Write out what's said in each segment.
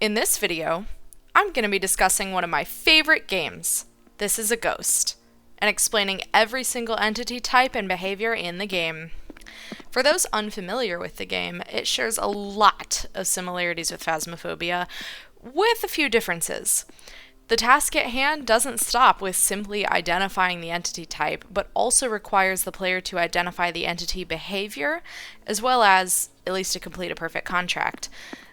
In this video, I'm going to be discussing one of my favorite games, This is a Ghost, and explaining every single entity type and behavior in the game. For those unfamiliar with the game, it shares a lot of similarities with Phasmophobia, with a few differences. The task at hand doesn't stop with simply identifying the entity type, but also requires the player to identify the entity behavior, as well as, at least to complete a perfect contract,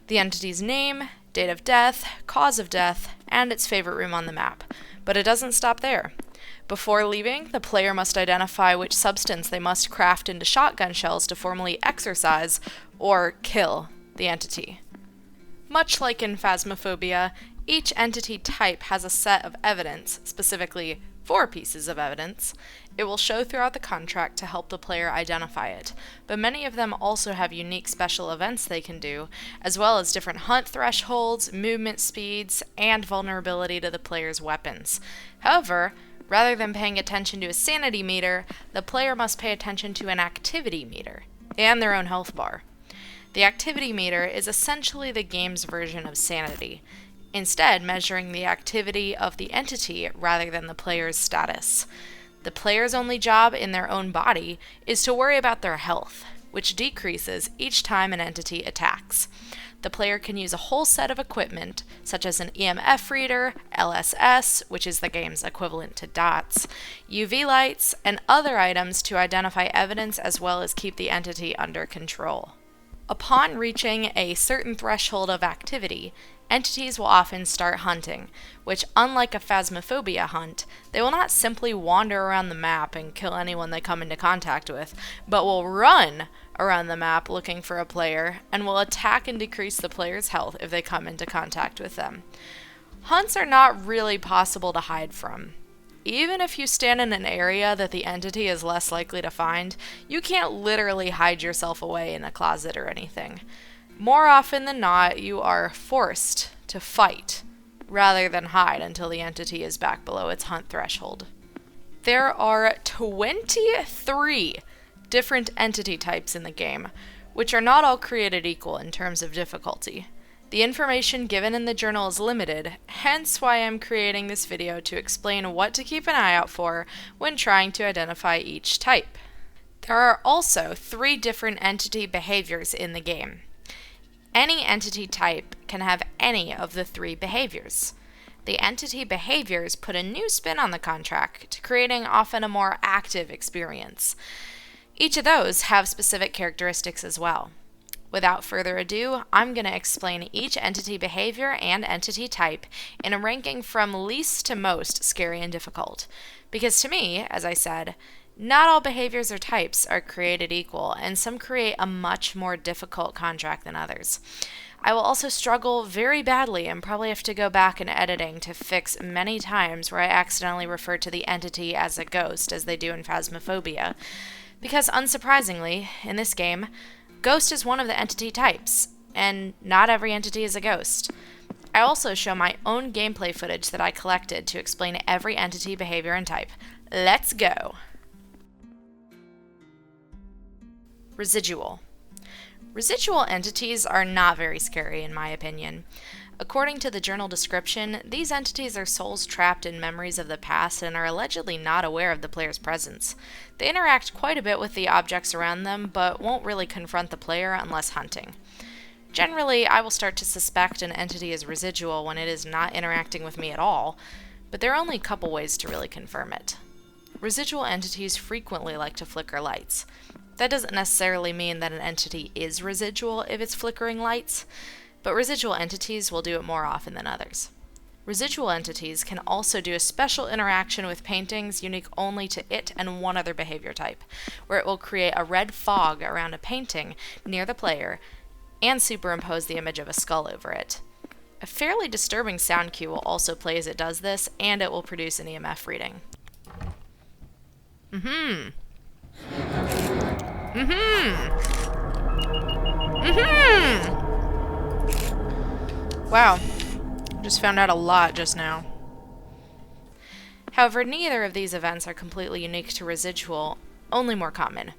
the entity's name, date of death, cause of death, and its favorite room on the map. But it doesn't stop there. Before leaving, the player must identify which substance they must craft into shotgun shells to formally exorcise or kill the entity. Much like in Phasmophobia, each entity type has a set of evidence, specifically 4 pieces of evidence. It will show throughout the contract to help the player identify it, but many of them also have unique special events they can do, as well as different hunt thresholds, movement speeds, and vulnerability to the player's weapons. However, rather than paying attention to a sanity meter, the player must pay attention to an activity meter, and their own health bar. The activity meter is essentially the game's version of sanity, instead measuring the activity of the entity rather than the player's status. The player's only job in their own body is to worry about their health, which decreases each time an entity attacks. The player can use a whole set of equipment, such as an EMF reader, LSS, which is the game's equivalent to DOTS, UV lights, and other items to identify evidence as well as keep the entity under control. Upon reaching a certain threshold of activity, entities will often start hunting, which, unlike a Phasmophobia hunt, they will not simply wander around the map and kill anyone they come into contact with, but will run around the map looking for a player, and will attack and decrease the player's health if they come into contact with them. Hunts are not really possible to hide from. Even if you stand in an area that the entity is less likely to find, you can't literally hide yourself away in a closet or anything. More often than not, you are forced to fight rather than hide until the entity is back below its hunt threshold. There are 23 different entity types in the game, which are not all created equal in terms of difficulty. The information given in the journal is limited, hence why I'm creating this video to explain what to keep an eye out for when trying to identify each type. There are also 3 different entity behaviors in the game. Any entity type can have any of the 3 behaviors. The entity behaviors put a new spin on the contract, creating often a more active experience. Each of those have specific characteristics as well. Without further ado, I'm going to explain each entity behavior and entity type in a ranking from least to most scary and difficult. Because to me, as I said, not all behaviors or types are created equal, and some create a much more difficult contract than others. I will also struggle very badly and probably have to go back in editing to fix many times where I accidentally refer to the entity as a ghost, as they do in Phasmophobia. Because unsurprisingly, in this game, Ghost is one of the entity types, and not every entity is a ghost. I also show my own gameplay footage that I collected to explain every entity, behavior, and type. Let's go! Residual. Residual entities are not very scary in my opinion. According to the journal description, these entities are souls trapped in memories of the past and are allegedly not aware of the player's presence. They interact quite a bit with the objects around them, but won't really confront the player unless hunting. Generally, I will start to suspect an entity is residual when it is not interacting with me at all, but there are only a couple ways to really confirm it. Residual entities frequently like to flicker lights. That doesn't necessarily mean that an entity is residual if it's flickering lights, but residual entities will do it more often than others. Residual entities can also do a special interaction with paintings unique only to it and one other behavior type, where it will create a red fog around a painting near the player and superimpose the image of a skull over it. A fairly disturbing sound cue will also play as it does this, and it will produce an EMF reading. Wow, just found out a lot just now. However, neither of these events are completely unique to residual, only more common.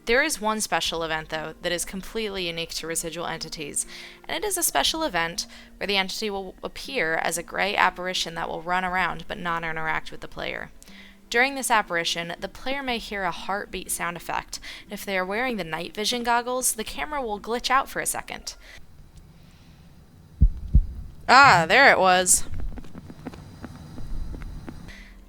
There is one special event, though, that is completely unique to residual entities, and it is a special event where the entity will appear as a gray apparition that will run around but not interact with the player. During this apparition, the player may hear a heartbeat sound effect. If they are wearing the night vision goggles, the camera will glitch out for a second. Ah, there it was.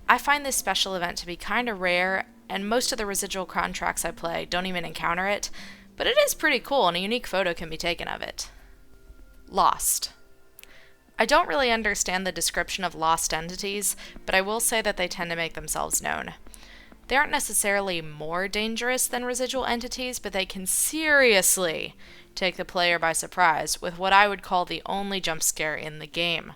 I find this special event to be kind of rare, and most of the residual contracts I play don't even encounter it, but it is pretty cool and a unique photo can be taken of it. Lost. I don't really understand the description of lost entities, but I will say that they tend to make themselves known. They aren't necessarily more dangerous than residual entities, but they can seriously take the player by surprise with what I would call the only jump scare in the game.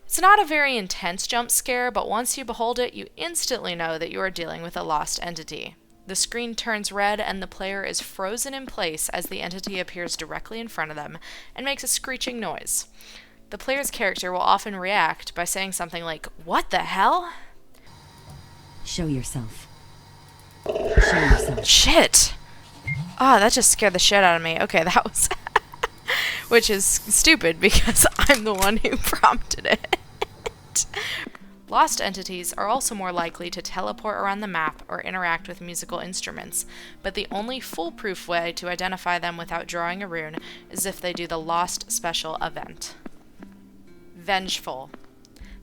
It's not a very intense jump scare, but once you behold it, you instantly know that you are dealing with a lost entity. The screen turns red and the player is frozen in place as the entity appears directly in front of them and makes a screeching noise. The player's character will often react by saying something like, "What the hell?" Show yourself. Show yourself. Shit! Ah, that just scared the shit out of me. Okay, that was... Which is stupid because I'm the one who prompted it. Lost entities are also more likely to teleport around the map or interact with musical instruments, but the only foolproof way to identify them without drawing a rune is if they do the Lost special event. Vengeful.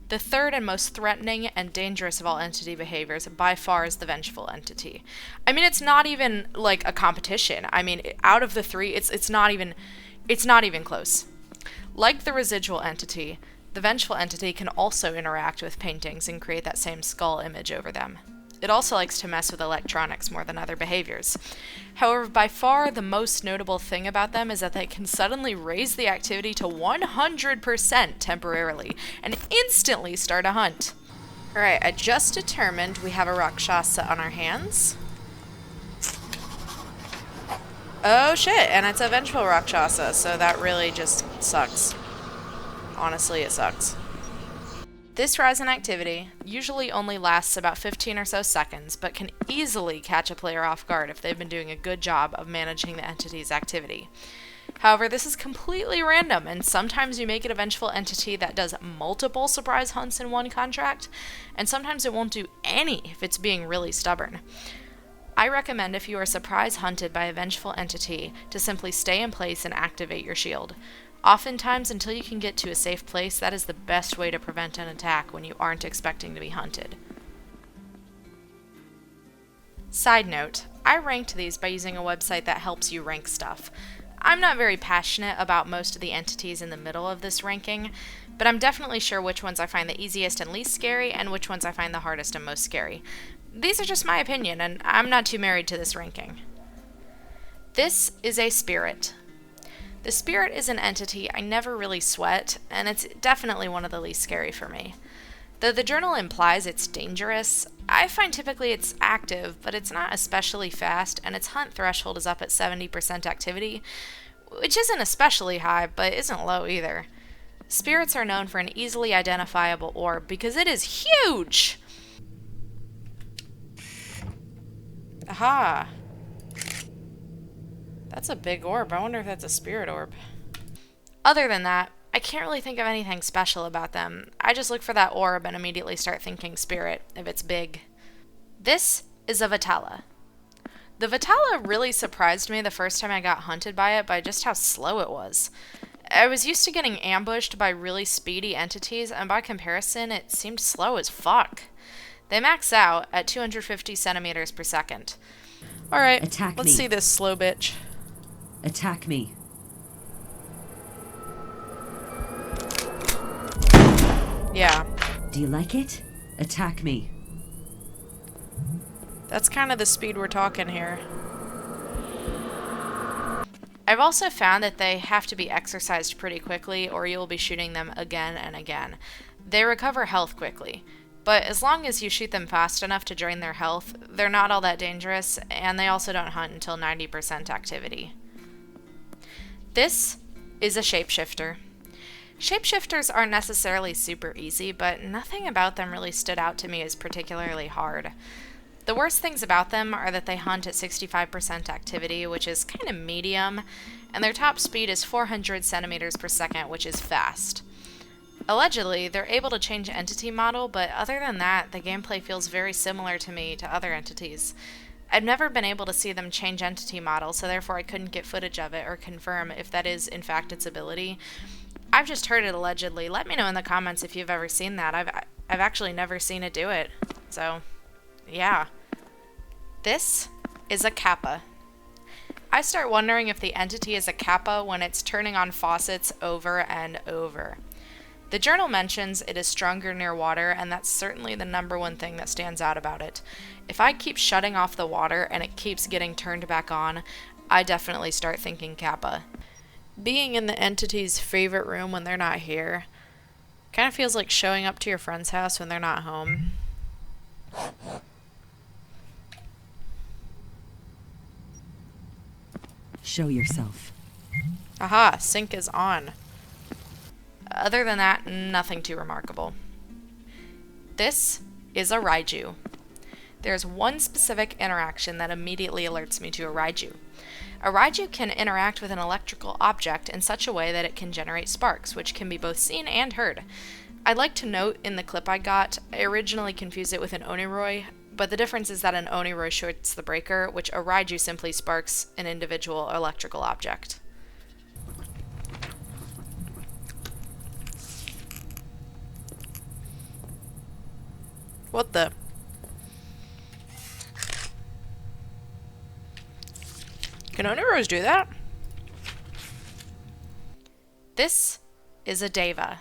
The third and most threatening and dangerous of all entity behaviors by far is the vengeful entity. I mean, it's not even like a competition. I mean, out of the three, it's not even close. Like the residual entity, the vengeful entity can also interact with paintings and create that same skull image over them. It also likes to mess with electronics more than other behaviors. However, by far the most notable thing about them is that they can suddenly raise the activity to 100% temporarily and instantly start a hunt. Alright, I just determined we have a Rakshasa on our hands. Oh shit, and it's a vengeful Rakshasa, so that really just sucks. Honestly, it sucks. This rise in activity usually only lasts about 15 or so seconds, but can easily catch a player off guard if they've been doing a good job of managing the entity's activity. However, this is completely random, and sometimes you make it a vengeful entity that does multiple surprise hunts in one contract, and sometimes it won't do any if it's being really stubborn. I recommend if you are surprise hunted by a vengeful entity to simply stay in place and activate your shield. Oftentimes, until you can get to a safe place, that is the best way to prevent an attack when you aren't expecting to be hunted. Side note, I ranked these by using a website that helps you rank stuff. I'm not very passionate about most of the entities in the middle of this ranking, but I'm definitely sure which ones I find the easiest and least scary, and which ones I find the hardest and most scary. These are just my opinion, and I'm not too married to this ranking. This is a spirit. The spirit is an entity I never really sweat, and it's definitely one of the least scary for me. Though the journal implies it's dangerous, I find typically it's active, but it's not especially fast, and its hunt threshold is up at 70% activity, which isn't especially high, but isn't low either. Spirits are known for an easily identifiable orb because it is huge! Aha! That's a big orb. I wonder if that's a spirit orb. Other than that, I can't really think of anything special about them. I just look for that orb and immediately start thinking spirit, if it's big. This is a Vitala. The Vitala really surprised me the first time I got hunted by it by just how slow it was. I was used to getting ambushed by really speedy entities, and by comparison, it seemed slow as fuck. They max out at 250 centimeters per second. Alright, let's see this slow bitch. Attack me. Yeah. Do you like it? Attack me. That's kind of the speed we're talking here. I've also found that they have to be exercised pretty quickly or you'll be shooting them again and again. They recover health quickly, but as long as you shoot them fast enough to drain their health, they're not all that dangerous, and they also don't hunt until 90% activity. This is a shapeshifter. Shapeshifters aren't necessarily super easy, but nothing about them really stood out to me as particularly hard. The worst things about them are that they hunt at 65% activity, which is kind of medium, and their top speed is 400 centimeters per second, which is fast. Allegedly, they're able to change entity model, but other than that, the gameplay feels very similar to me to other entities. I've never been able to see them change entity model, so therefore I couldn't get footage of it or confirm if that is in fact its ability. I've just heard it allegedly. Let me know in the comments if you've ever seen that. I've actually never seen it do it. So, yeah. This is a kappa. I start wondering if the entity is a kappa when it's turning on faucets over and over. The journal mentions it is stronger near water, and that's certainly the number one thing that stands out about it. If I keep shutting off the water and it keeps getting turned back on, I definitely start thinking kappa. Being in the entity's favorite room when they're not here kind of feels like showing up to your friend's house when they're not home. Show yourself. Aha, sync is on. Other than that, nothing too remarkable. This is a Raiju. There's one specific interaction that immediately alerts me to a Raiju. A Raiju can interact with an electrical object in such a way that it can generate sparks, which can be both seen and heard. I'd like to note in the clip I got, I originally confused it with an Oniroi, but the difference is that an Oniroi shorts the breaker, which a Raiju simply sparks an individual electrical object. What the? Can Oniros do that? This is a Deva.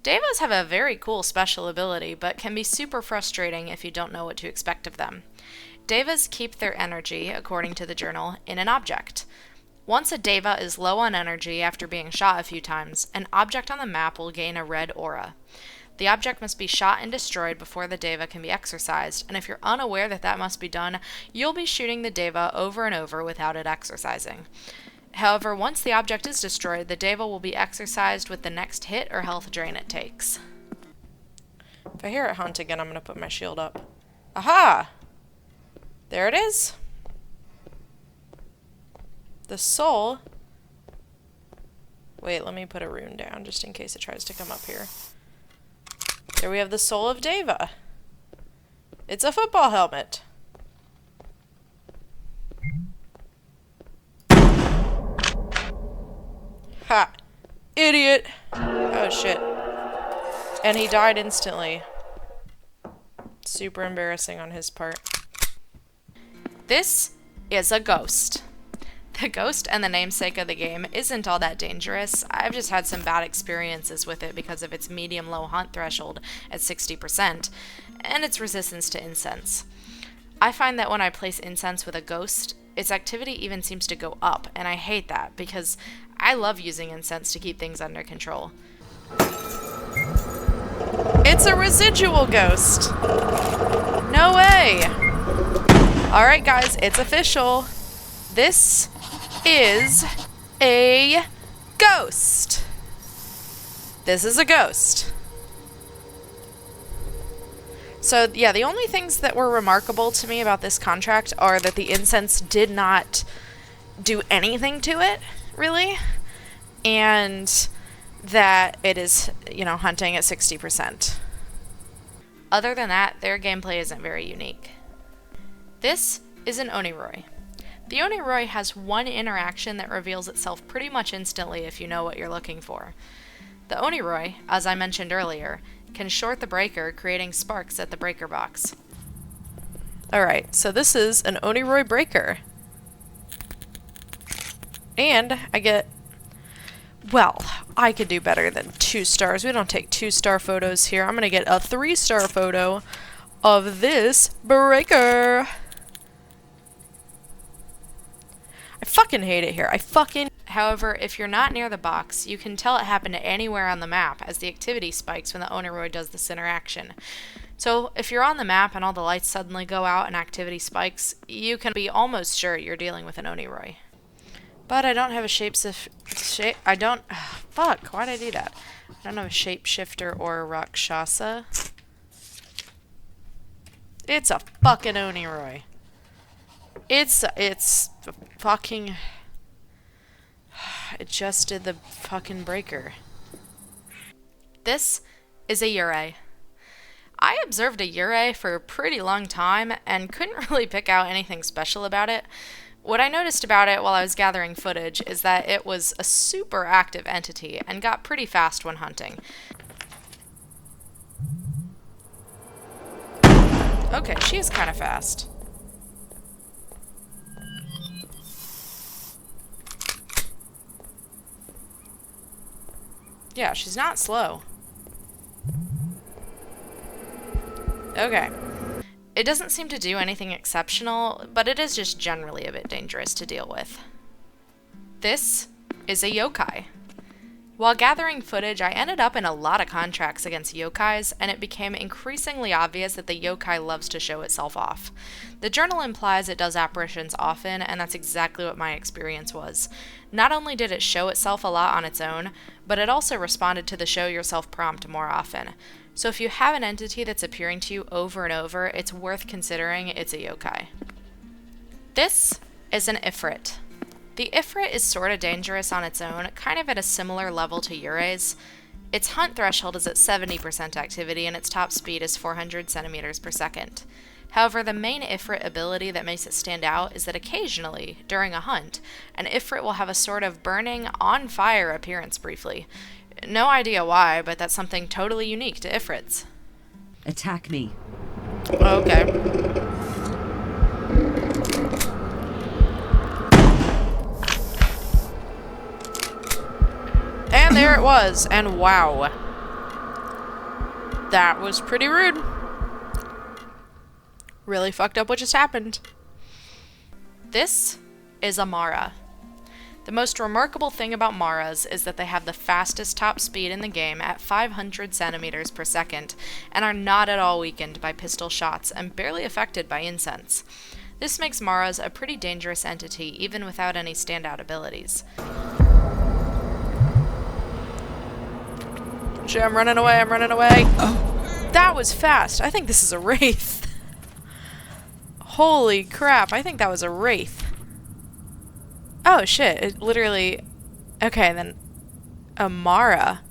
Devas have a very cool special ability, but can be super frustrating if you don't know what to expect of them. Devas keep their energy, according to the journal, in an object. Once a Deva is low on energy after being shot a few times, an object on the map will gain a red aura. The object must be shot and destroyed before the Deva can be exorcised, and if you're unaware that that must be done, you'll be shooting the Deva over and over without it exorcising. However, once the object is destroyed, the Deva will be exorcised with the next hit or health drain it takes. If I hear it hunt again, I'm going to put my shield up. Aha! There it is. The soul... Wait, let me put a rune down just in case it tries to come up here. There we have the soul of Deva. It's a football helmet. Ha! Idiot! Oh shit. And he died instantly. Super embarrassing on his part. This is a ghost. The ghost and the namesake of the game isn't all that dangerous. I've just had some bad experiences with it because of its medium-low hunt threshold at 60%, and its resistance to incense. I find that when I place incense with a ghost, its activity even seems to go up, and I hate that because I love using incense to keep things under control. It's a residual ghost! No way! Alright guys, it's official. This is a ghost. This is a ghost. So yeah, the only things that were remarkable to me about this contract are that the incense did not do anything to it, really, and that it is, hunting at 60%. Other than that, their gameplay isn't very unique. This is an Oniroi. The Oniroi has one interaction that reveals itself pretty much instantly if you know what you're looking for. The Oniroi, as I mentioned earlier, can short the breaker, creating sparks at the breaker box. Alright, so this is an Oniroi breaker. And I get... Well, I could do better than 2 stars. We don't take 2-star photos here. I'm gonna get a 3-star photo of this breaker. I fucking hate it here. However, if you're not near the box, you can tell it happened anywhere on the map as the activity spikes when the Oniroi does this interaction. So if you're on the map and all the lights suddenly go out and activity spikes, you can be almost sure you're dealing with an Oniroi. But I don't have a fuck, why'd I do that? I don't have a shapeshifter or a Rakshasa. It's a fucking Oniroy. It's fucking... It just did the fucking breaker. This is a Yurei. I observed a Yurei for a pretty long time and couldn't really pick out anything special about it. What I noticed about it while I was gathering footage is that it was a super active entity and got pretty fast when hunting. Okay, she is kind of fast. Yeah, she's not slow. Okay. It doesn't seem to do anything exceptional, but it is just generally a bit dangerous to deal with. This is a yokai. While gathering footage, I ended up in a lot of contracts against yokais, and it became increasingly obvious that the yokai loves to show itself off. The journal implies it does apparitions often, and that's exactly what my experience was. Not only did it show itself a lot on its own, but it also responded to the show yourself prompt more often. So if you have an entity that's appearing to you over and over, it's worth considering it's a yokai. This is an Ifrit. The Ifrit is sort of dangerous on its own, kind of at a similar level to Yurei's. Its hunt threshold is at 70% activity and its top speed is 400 centimeters per second. However, the main Ifrit ability that makes it stand out is that occasionally, during a hunt, an Ifrit will have a sort of burning, on-fire appearance briefly. No idea why, but that's something totally unique to Ifrits. Attack me. Okay. And there it was, and wow. That was pretty rude. Really fucked up what just happened. This is a Mara. The most remarkable thing about Maras is that they have the fastest top speed in the game at 500 centimeters per second and are not at all weakened by pistol shots and barely affected by incense. This makes Maras a pretty dangerous entity even without any standout abilities. Shit, I'm running away, Oh. That was fast. I think this is a Wraith. Holy crap, I think that was a Wraith. Oh shit, it literally... Okay, then... A Mara.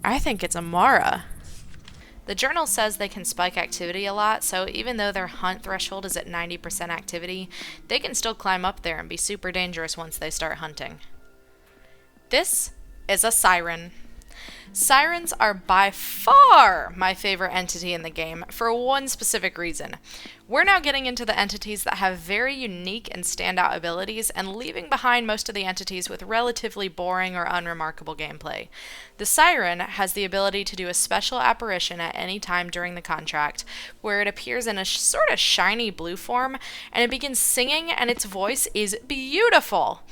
I think it's a Mara. The journal says they can spike activity a lot, so even though their hunt threshold is at 90% activity, they can still climb up there and be super dangerous once they start hunting. This is a Siren. Sirens are by far my favorite entity in the game for one specific reason. We're now getting into the entities that have very unique and standout abilities and leaving behind most of the entities with relatively boring or unremarkable gameplay. The Siren has the ability to do a special apparition at any time during the contract, where it appears in a sort of shiny blue form, and it begins singing, and its voice is beautiful.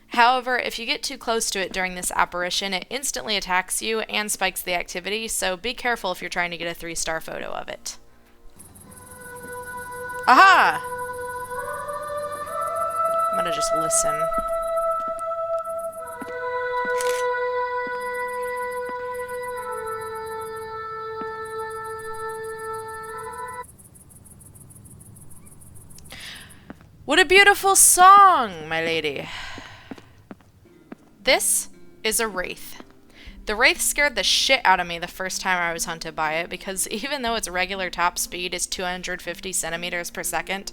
However, if you get too close to it during this apparition, it instantly attacks you and spikes the activity, so be careful if you're trying to get a 3-star photo of it. Aha! I'm gonna just listen. What a beautiful song, my lady. This is a Wraith. The Wraith scared the shit out of me the first time I was hunted by it because even though its regular top speed is 250 centimeters per second,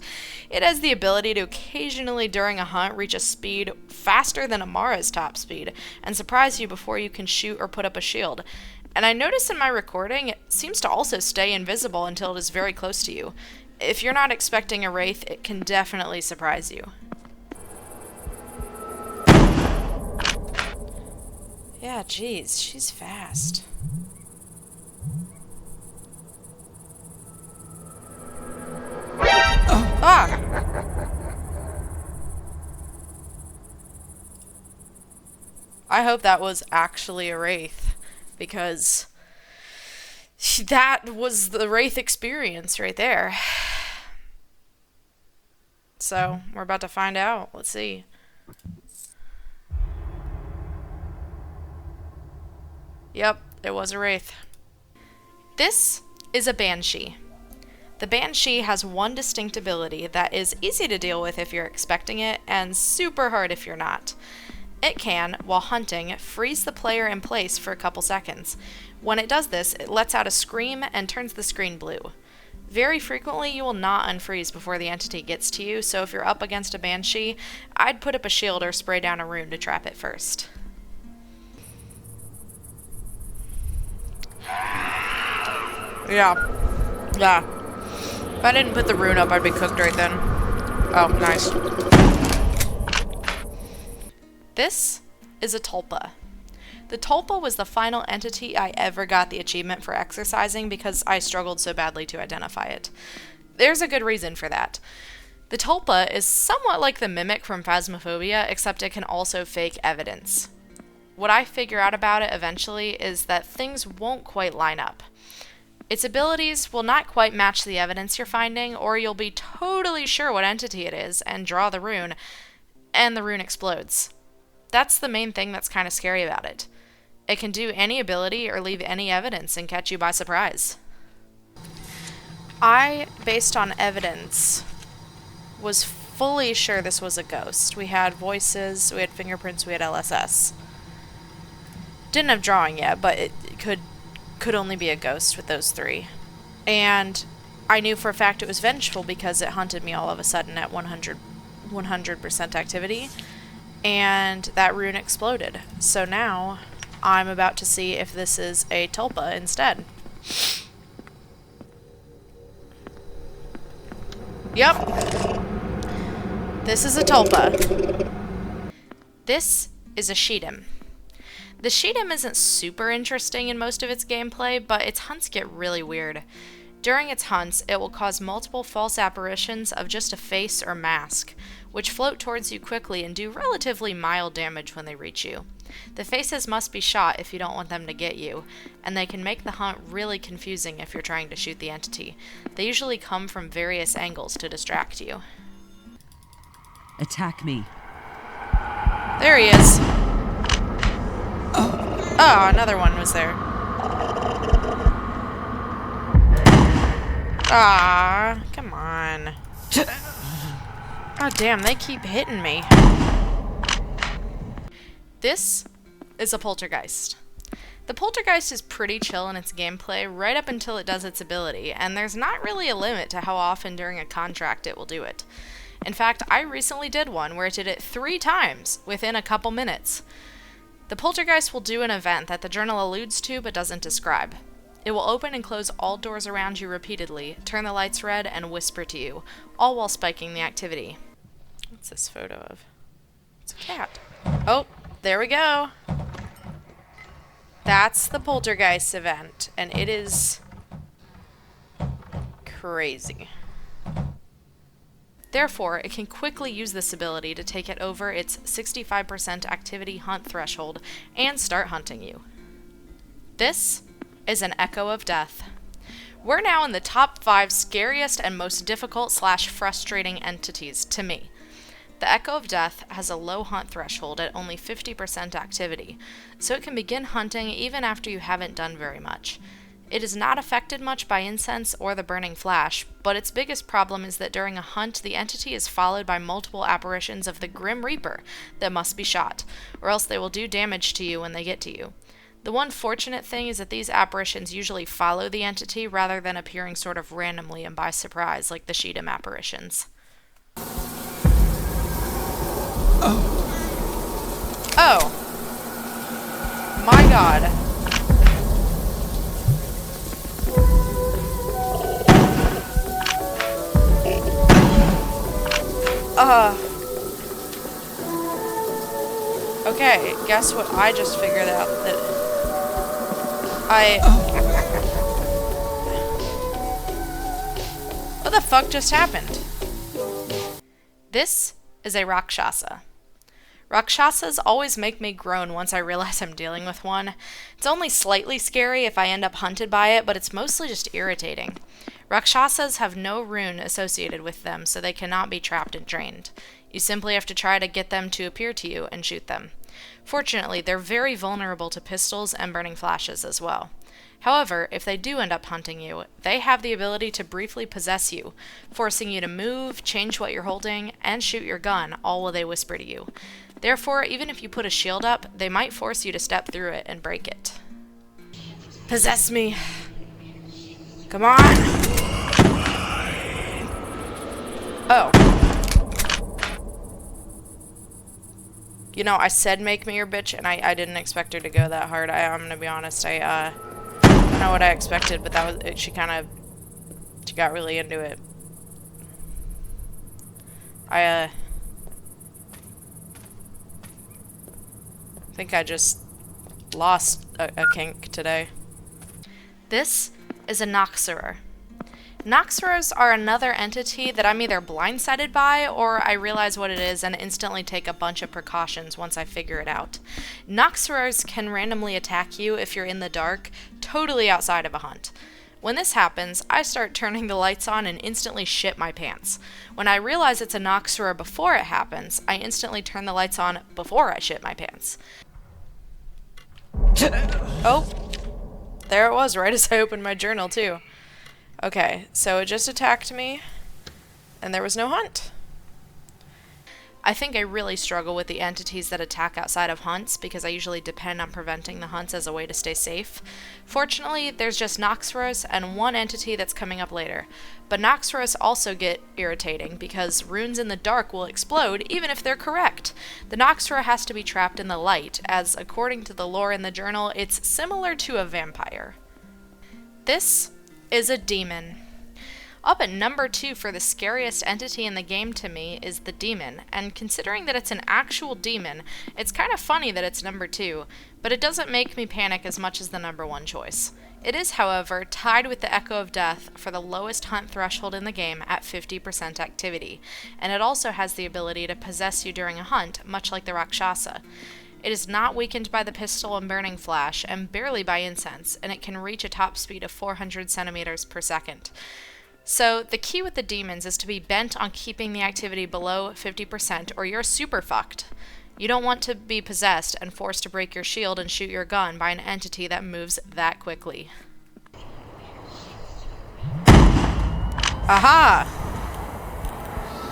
it has the ability to occasionally during a hunt reach a speed faster than Amara's top speed and surprise you before you can shoot or put up a shield. And I noticed in my recording it seems to also stay invisible until it is very close to you. If you're not expecting a Wraith, it can definitely surprise you. Yeah, geez, she's fast. Oh. Ah! I hope that was actually a Wraith, because that was the Wraith experience right there. So, we're about to find out. Let's see. Yep, it was a Wraith. This is a Banshee. The Banshee has one distinct ability that is easy to deal with if you're expecting it, and super hard if you're not. It can, while hunting, freeze the player in place for a couple seconds. When it does this, it lets out a scream and turns the screen blue. Very frequently, you will not unfreeze before the entity gets to you, so if you're up against a Banshee, I'd put up a shield or spray down a rune to trap it first. Yeah. If I didn't put the rune up, I'd be cooked right then. Oh, nice. This is a tulpa. The tulpa was the final entity I ever got the achievement for exercising because I struggled so badly to identify it. There's a good reason for that. The tulpa is somewhat like the mimic from Phasmophobia, except it can also fake evidence. What I figure out about it eventually is that things won't quite line up. Its abilities will not quite match the evidence you're finding, or you'll be totally sure what entity it is and draw the rune, and the rune explodes. That's the main thing that's kind of scary about it. It can do any ability or leave any evidence and catch you by surprise. I, based on evidence, was fully sure this was a ghost. We had voices, we had fingerprints, we had LSS. Didn't have drawing yet, but it could only be a ghost with those three. And I knew for a fact it was vengeful because it hunted me all of a sudden at 100% activity, and that rune exploded. So now I'm about to see if this is a tulpa instead. Yep. This is a tulpa. This is a Sheetum. The Sheetum isn't super interesting in most of its gameplay, but its hunts get really weird. During its hunts, it will cause multiple false apparitions of just a face or mask, which float towards you quickly and do relatively mild damage when they reach you. The faces must be shot if you don't want them to get you, and they can make the hunt really confusing if you're trying to shoot the entity. They usually come from various angles to distract you. Attack me. There he is. Oh, another one was there. Ah, come on. Oh, damn, they keep hitting me. This is a poltergeist. The poltergeist is pretty chill in its gameplay right up until it does its ability, and there's not really a limit to how often during a contract it will do it. In fact, I recently did one where it did it 3 times within a couple minutes. The poltergeist will do an event that the journal alludes to but doesn't describe. It will open and close all doors around you repeatedly, turn the lights red, and whisper to you, all while spiking the activity. What's this photo of? It's a cat. Oh, there we go. That's the poltergeist event, and it is crazy. Therefore, it can quickly use this ability to take it over its 65% activity hunt threshold and start hunting you. This is an Echo of Death. We're now in the top 5 scariest and most difficult / frustrating entities to me. The Echo of Death has a low hunt threshold at only 50% activity, so it can begin hunting even after you haven't done very much. It is not affected much by incense or the burning flash, but its biggest problem is that during a hunt, the entity is followed by multiple apparitions of the Grim Reaper that must be shot, or else they will do damage to you when they get to you. The one fortunate thing is that these apparitions usually follow the entity rather than appearing sort of randomly and by surprise like the Sheetum apparitions. Oh. My god. Okay, guess what I just figured out that What the fuck just happened? This is a Rakshasa. Rakshasas always make me groan once I realize I'm dealing with one. It's only slightly scary if I end up hunted by it, but it's mostly just irritating. Rakshasas have no rune associated with them, so they cannot be trapped and drained. You simply have to try to get them to appear to you and shoot them. Fortunately, they're very vulnerable to pistols and burning flashes as well. However, if they do end up hunting you, they have the ability to briefly possess you, forcing you to move, change what you're holding, and shoot your gun, all while they whisper to you. Therefore, even if you put a shield up, they might force you to step through it and break it. Possess me! Come on! Oh. You know, I said make me your bitch, and I didn't expect her to go that hard. I'm gonna be honest, I don't know what I expected, but that was it. She got really into it. I think I just lost a kink today. This is a Noxerer. Noxerers are another entity that I'm either blindsided by or I realize what it is and instantly take a bunch of precautions once I figure it out. Noxerers can randomly attack you if you're in the dark, totally outside of a hunt. When this happens, I start turning the lights on and instantly shit my pants. When I realize it's a Noxerer before it happens, I instantly turn the lights on before I shit my pants. Oh, there it was right as I opened my journal too. Okay, so it just attacked me, and there was no hunt. I think I really struggle with the entities that attack outside of hunts because I usually depend on preventing the hunts as a way to stay safe. Fortunately, there's just Noxeros and one entity that's coming up later. But Noxeros also get irritating because runes in the dark will explode even if they're correct. The Noxera has to be trapped in the light, as according to the lore in the journal, it's similar to a vampire. This is a demon. Up at number 2 for the scariest entity in the game to me is the demon, and considering that it's an actual demon, it's kind of funny that it's number 2, but it doesn't make me panic as much as the number 1 choice. It is, however, tied with the Echo of Death for the lowest hunt threshold in the game at 50% activity, and it also has the ability to possess you during a hunt, much like the Rakshasa. It is not weakened by the pistol and burning flash, and barely by incense, and it can reach a top speed of 400 centimeters per second. So, the key with the demons is to be bent on keeping the activity below 50% or you're super fucked. You don't want to be possessed and forced to break your shield and shoot your gun by an entity that moves that quickly. Aha!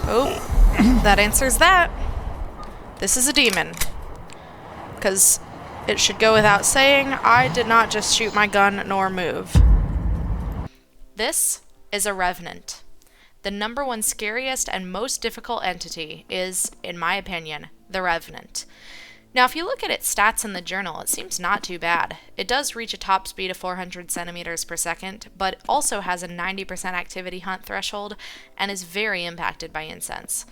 Oh, that answers that. This is a demon. Because it should go without saying, I did not just shoot my gun nor move. This is a Revenant. The number 1 scariest and most difficult entity is, in my opinion, the Revenant. Now, if you look at its stats in the journal, it seems not too bad. It does reach a top speed of 400 centimeters per second, but also has a 90% activity hunt threshold and is very impacted by incense.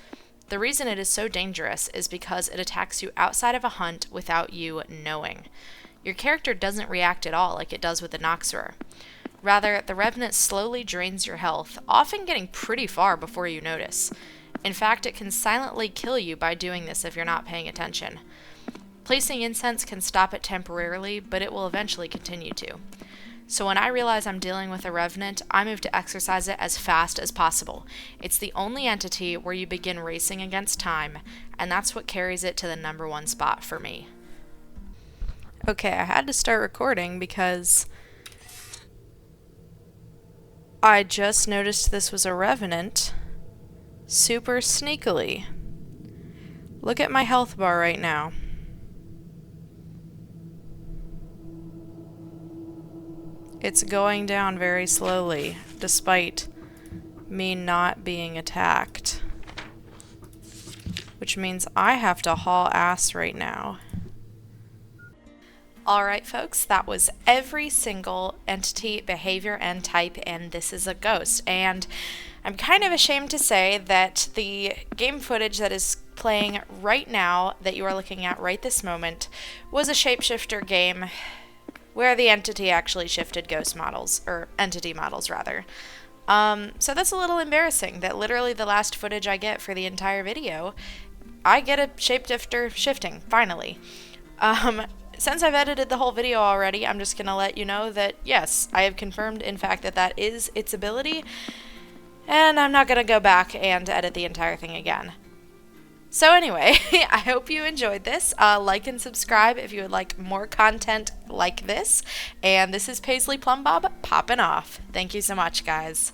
The reason it is so dangerous is because it attacks you outside of a hunt without you knowing. Your character doesn't react at all like it does with the Noxerer. Rather, the Revenant slowly drains your health, often getting pretty far before you notice. In fact, it can silently kill you by doing this if you're not paying attention. Placing incense can stop it temporarily, but it will eventually continue to. So when I realize I'm dealing with a Revenant, I move to exercise it as fast as possible. It's the only entity where you begin racing against time, and that's what carries it to the number 1 spot for me. Okay, I had to start recording because I just noticed this was a Revenant super sneakily. Look at my health bar right now. It's going down very slowly, despite me not being attacked. Which means I have to haul ass right now. Alright folks, that was every single entity, behavior, and type, and this is a ghost. And I'm kind of ashamed to say that the game footage that is playing right now, that you are looking at right this moment, was a shapeshifter game where the entity actually shifted ghost models, or entity models rather. So that's a little embarrassing that literally the last footage I get for the entire video, I get a shapeshifter shifting, finally. Since I've edited the whole video already, I'm just going to let you know that yes, I have confirmed in fact that that is its ability, and I'm not going to go back and edit the entire thing again. So anyway, I hope you enjoyed this. Like and subscribe if you would like more content like this. And this is Paisley Plumbob popping off. Thank you so much, guys.